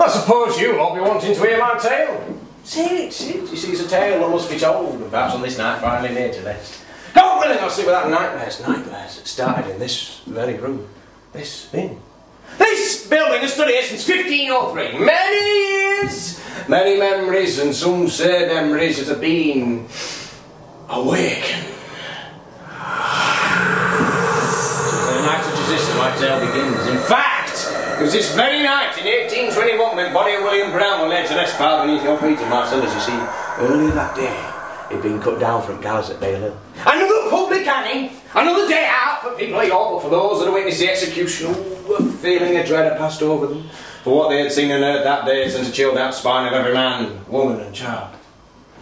I suppose you'll all be wanting to hear my tale. See, you see, it's a tale that must be told, and perhaps on this night finally near to rest. God willing, I'll sleep without nightmares that started in this very room, this inn. This building has stood here since 1503. Many years, many memories, and some say memories that have been awakened. So the night such as this, my tale begins. In fact, it was this very night in 1821 when Bonnie and William Brown were laid to rest far beneath your feet in my cellars. You see, earlier that day, he'd been cut down from gallows at Bale Hill. Another public hanging, another day out for people like all, but for those that had witnessed the execution, a feeling of dread had passed over them for what they had seen and heard that day sent a chill down the spine of every man, woman and child.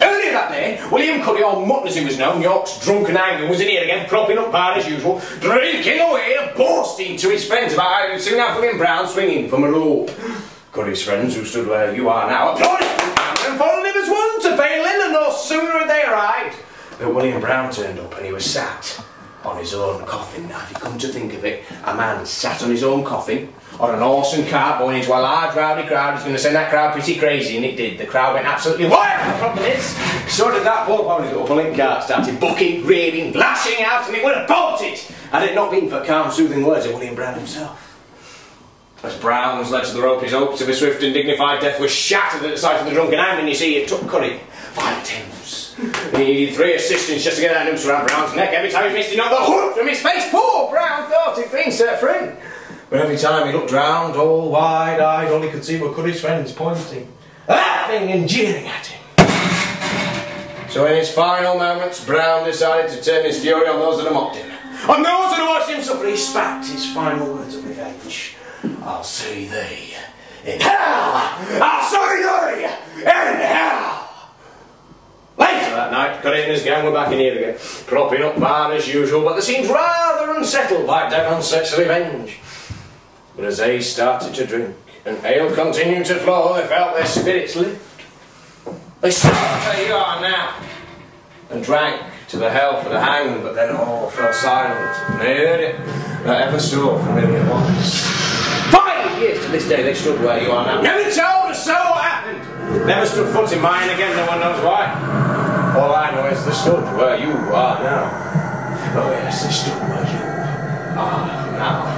Earlier that day, William Cuddy, or Mutton as he was known, York's drunken angler, was in here again, propping up bar as usual, drinking away and boasting to his friends about how he would soon have William Brown swinging from a rope. Cuddy's friends, who stood where you are now, applauded and followed him as one to Bale Hill, and no sooner had they arrived than William Brown turned up and he was sat on his own coffin. Now, if you come to think of it, a man sat on his own coffin, on an horse and cart going into a large rowdy crowd is going to send that crowd pretty crazy, and it did. The crowd went absolutely wild. The problem is, so did that poor boy little pulling cart, started bucking, raving, lashing out, and it would have bolted had it not been for calm, soothing words of William Brown himself. As Brown was led to the rope, his hopes of a swift and dignified death were shattered at the sight of the drunken hangman. You see, it took Cuddy 5 attempts. And he needed 3 assistants just to get that noose around Brown's neck. Every time he missed, he knocked the hook from his face. Poor Brown thought he'd been set free. But every time he looked round, all wide-eyed, all he could see were Cuddy's friends pointing, laughing and jeering at him. So in his final moments, Brown decided to turn his fury on those that had mocked him, on those that had watched him suffer. He spat his final words of revenge. I'll see thee in hell! I'll see thee in hell! Later that night, Cuddy and his gang were back in here again, propping up bar as usual, but they seemed rather unsettled by Devonset's revenge. But as they started to drink, and ale continued to flow, they felt their spirits lift. They stood where you are now, and drank to the health of the hangman, but then all fell silent, and they heard it, that ever so familiar voice. 5 years to this day they stood where you are now. Never told us so what happened. Never stood foot in mine again, no one knows why. All I know is they stood where you are now. Oh yes, they stood where you are now.